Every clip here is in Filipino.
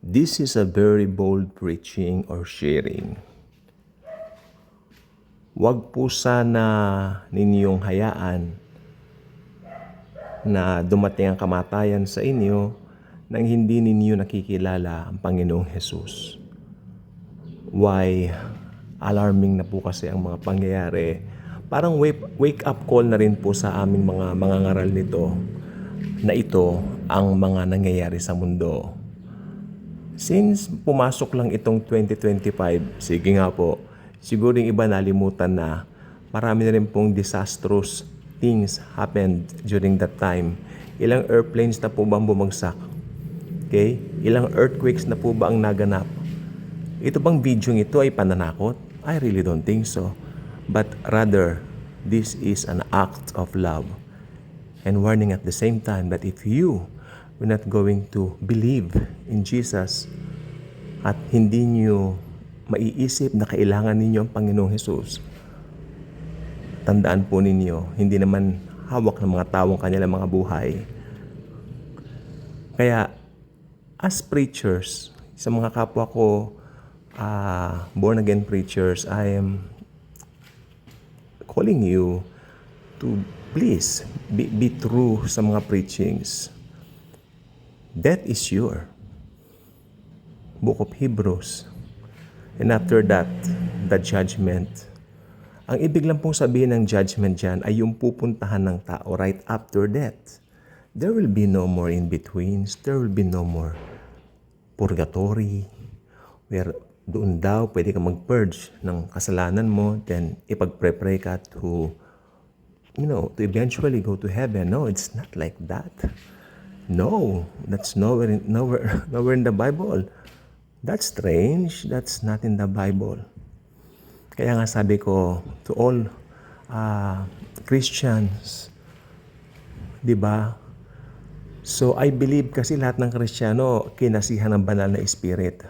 This is a very bold preaching or sharing. Huwag po sana ninyong hayaan na dumating ang kamatayan sa inyo nang hindi ninyo nakikilala ang Panginoong Hesus. Why alarming na po kasi ang mga pangyayari. Parang wake up call na rin po sa aming mga mangangaral nito na ito ang mga nangyayari sa mundo. Since pumasok lang itong 2025, sige nga po, siguro yung iba nalimutan na marami na rin pong disastrous things happened during that time. Ilang airplanes na po ba ang bumagsak? Okay? Ilang earthquakes na po ba ang naganap? Ito bang video ito ay pananakot? I really don't think so. But rather, this is an act of love and warning at the same time that if you were not going to believe in Jesus at hindi nyo maiisip na kailangan ninyo ang Panginoong Hesus, tandaan po ninyo, hindi naman hawak ng mga taong kanilang mga buhay. Kaya, as preachers, sa mga kapwa ko, born-again preachers, I am calling you to please be true sa mga preachings. Death is sure. Book of Hebrews. And after that, the judgment. Ang ibig lang pong sabihin ng judgment dyan ay yung pupuntahan ng tao right after death. There will be no more in-betweens. There will be no more purgatory. Where doon daw pwede ka mag-purge ng kasalanan mo, then ipag-pray ka to eventually go to heaven. No, it's not like that. No, that's nowhere in the Bible. That's strange. That's not in the Bible. Kaya nga sabi ko to all Christians, di ba? So I believe kasi lahat ng Kristiyano kinasihan ng banal na Spirit.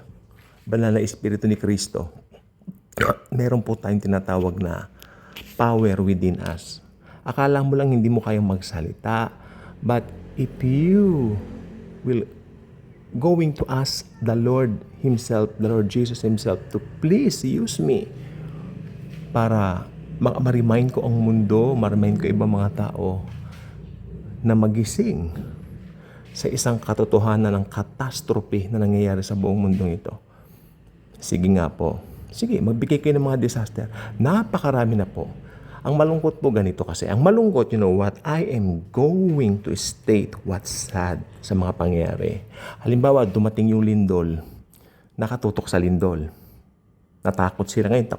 Banal na Espiritu ni Kristo. Meron po tayong tinatawag na power within us. Akala mo lang hindi mo kayang magsalita, but if you will going to ask the Lord Himself, the Lord Jesus Himself, to please use me para ma-remind ko ang mundo, ma-remind ko ibang mga tao na magising sa isang katotohanan ng catastrophe na nangyayari sa buong mundong ito. Sige nga po. Sige, magbigay kayo ng mga disaster. Napakarami na po. Ang malungkot po ganito kasi. Ang malungkot, you know what? I am going to state what's sad sa mga pangyayari. Halimbawa, dumating yung lindol. Nakatutok sa lindol. Natakot sila ngayon.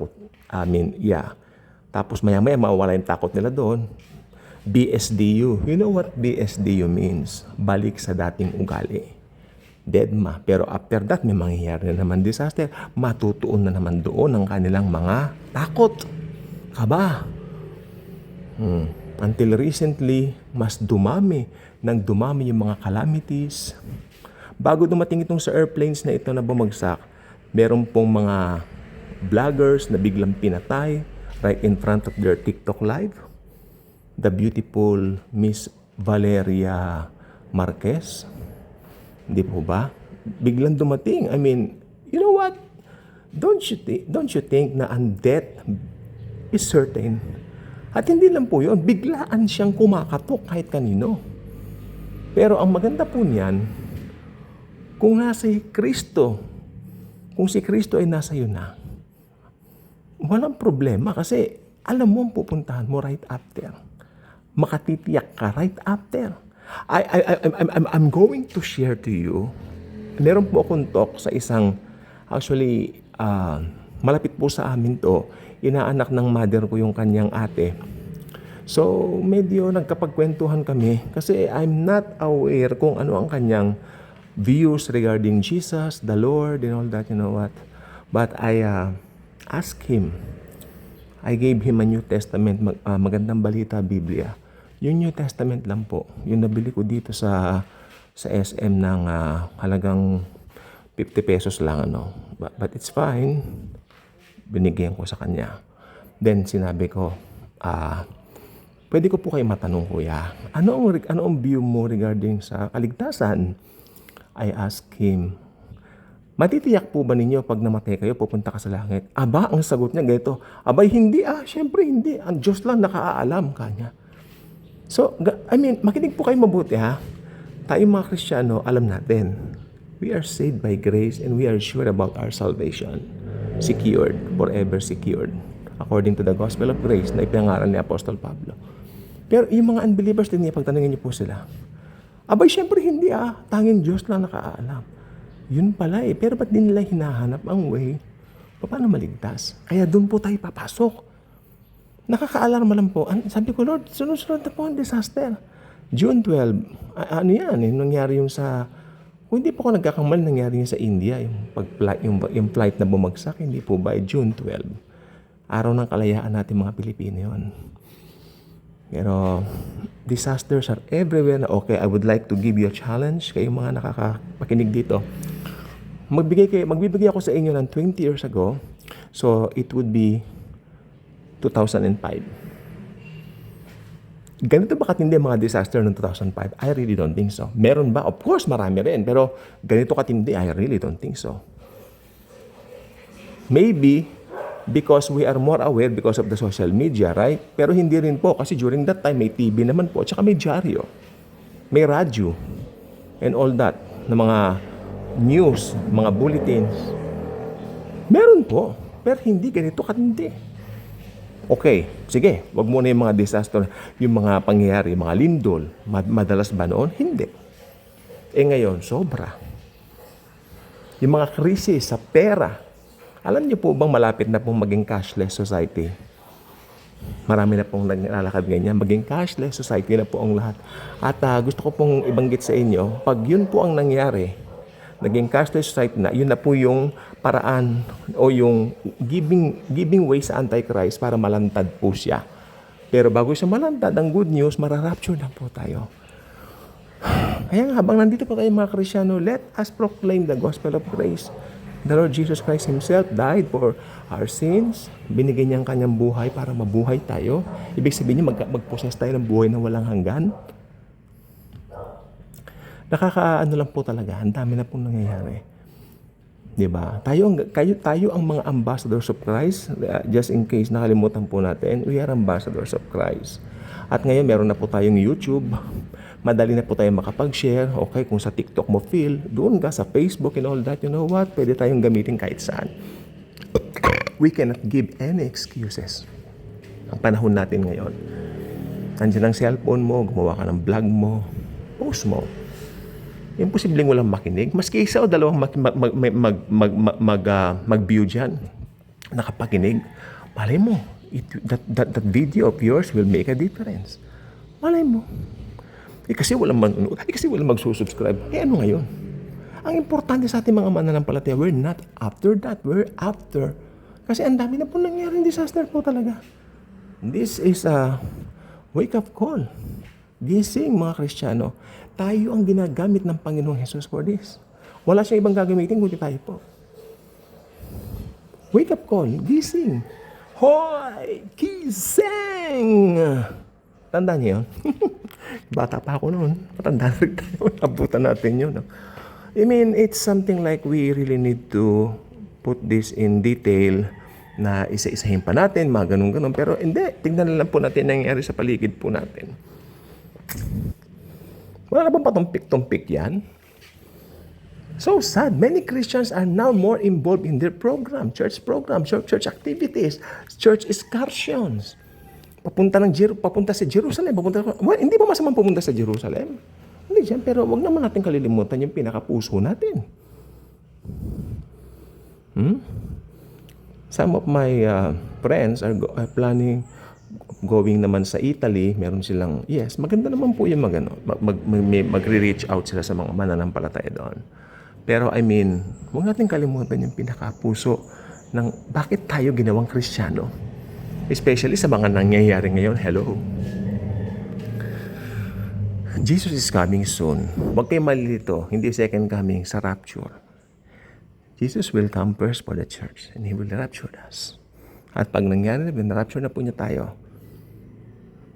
Tapos maya-maya mawawala yung takot nila doon. BSDU. You know what BSDU means? Balik sa dating ugali. Deadma. Pero after that, may mangyayari na naman disaster. Matutuon na naman doon ang kanilang mga takot. Kaba. Until recently, mas dumami yung mga calamities. Bago dumating itong sa airplanes na ito na bumagsak, meron pong mga vloggers na biglang pinatay right in front of their TikTok live. The beautiful Miss Valeria Marquez. Hindi po ba? Biglang dumating. I mean, you know what? Don't you think na ang death is certain? At hindi lang po yun, biglaan siyang kumakatok kahit kanino. Pero ang maganda po niyan, kung nasa Kristo, kung si Kristo ay nasa iyo na, walang problema kasi alam mo ang pupuntahan mo right after. Makatitiyak ka right after. I'm going to share to you. Meron po akong talk sa isang, actually, malapit po sa amin to. Inaanak ng mother ko yung kanyang ate. So, medyo nagkapagkwentuhan kami kasi I'm not aware kung ano ang kanyang views regarding Jesus, the Lord, and all that, you know what. But I asked him. I gave him a New Testament, magandang balita, Biblia. Yung New Testament lang po. Yung nabili ko dito sa SM ng halagang 50 pesos lang. But it's fine. Binigyan ko sa kanya. Then sinabi ko, pwede ko po kayo matanong, kuya, ano ang view mo regarding sa kaligtasan? I asked him, Matitiyak po ba ninyo pag namatay kayo, pupunta ka sa langit? Aba, ang sagot niya ganito. Abay, hindi syempre hindi. Ang Diyos lang nakaalam kanya. So, makinig po kayo mabuti ha. Tayong mga Kristiyano, alam natin. We are saved by grace and we are sure about our salvation. Secured, forever secured. According to the gospel of grace na ipinangaral ni Apostol Pablo. Pero yung mga unbelievers din niya, pagtanungin niyo po sila. Abay, syempre hindi Tanging Diyos lang nakaalam. Yun pala Pero ba't din nila hinahanap ang way? Paano maligtas? Kaya doon po tayo papasok. Nakaka-alarma lang po. Sabi ko, Lord, sunod-sunod na po ang disaster. June 12, nangyari yung sa... Kung hindi po ako nagkakamali, nangyari yung sa India, yung flight na bumagsak, hindi po ba June 12. Araw ng kalayaan natin mga Pilipino yun. Pero disasters are everywhere na okay. I would like to give you a challenge kayo mga nakakapakinig dito. Magbibigay ako sa inyo ng 20 years ago. So it would be 2005. Ganito ba katindi ang mga disaster noong 2005? I really don't think so. Meron ba? Of course, marami rin. Pero ganito katindi, I really don't think so. Maybe because we are more aware because of the social media, right? Pero hindi rin po kasi during that time may TV naman po, tsaka may dyaryo, may radyo, and all that, na mga news, mga bulletins. Meron po, pero hindi ganito katindi. Okay, sige, wag muna yung mga disaster, yung mga pangyayari, mga lindol, madalas ba noon? Hindi. Ngayon, sobra. Yung mga krisis sa pera, alam niyo po bang malapit na pong maging cashless society? Marami na pong naglalakad ganyan. Maging cashless society na po ang lahat. At gusto ko pong ibanggit sa inyo, pag yun po ang nangyari, naging cashless society na, yun na po yung paraan o yung giving way sa Antichrist para malantad po siya. Pero bago siya malantad, ang good news, mararapture na po tayo. Kaya habang nandito po tayo mga Kristiyano, let us proclaim the gospel of grace. The Lord Jesus Christ Himself died for our sins. Binigay niya ang kanyang buhay para mabuhay tayo. Ibig sabihin niya mag-possess tayo ng buhay na walang hanggan. Nakakaano lang po talaga. Ang dami na pong nangyayari. Diba? Tayo ang mga ambassadors of Christ. Just in case nakalimutan po natin, we are ambassadors of Christ. At ngayon meron na po tayong YouTube. Madali na po tayo makapag-share. Okay, kung sa TikTok mo feel, doon ka sa Facebook and all that, you know what? Pwede tayong gamitin kahit saan. We cannot give any excuses. Ang panahon natin ngayon. Nandiyan ang cellphone mo, gumawa ka ng vlog mo, post mo. Imposibleng walang makinig. Maski isa o dalawang mag-view dyan, nakapakinig. Malay mo, that video of yours will make a difference. Malay mo. Kasi walang manonood. Kasi walang magsusubscribe. Ano ngayon? Ang importante sa ating mga mananampalataya, we're not after that. We're after. Kasi ang dami na po nangyaring disaster po talaga. This is a wake-up call. Gising mga Kristiyano. Tayo ang ginagamit ng Panginoong Jesus for this. Wala siyang ibang gagamitin kundi tayo po. Wake-up call. Gising. Hoy! Gising! Tandaan niyo yun? Bata pa ako noon. Matanda na rin tayo. Nabutan natin yun. I mean, it's something like we really need to put this in detail na isa-isahin pa natin, mga ganun-ganun. Pero hindi, tignan na lang po natin nangyayari sa paligid po natin. Wala na bang patumpik-tumpik yan? So sad. Many Christians are now more involved in their program, church activities, church excursions. Papunta sa Jerusalem. Hindi ba masamang pumunta sa Jerusalem? Hindi dyan, pero wag naman natin kalilimutan yung pinakapuso natin. Some of my friends are planning going naman sa Italy. Meron silang, yes, maganda naman po yung magre-reach out sila sa mga mananampalataya doon. Pero huwag natin kalimutan yung pinakapuso ng bakit tayo ginawang Kristiyano. Especially sa mga nangyayari ngayon. Hello. Jesus is coming soon. Huwag kayo malilito. Hindi second coming sa rapture. Jesus will come first for the church and He will rapture us. At pag nangyari na, rapture na po niya tayo.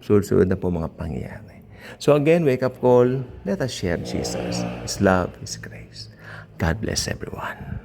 Sunod-sunod na po mga pangyayari. So again, wake up call. Let us share Jesus, His love, His grace. God bless everyone.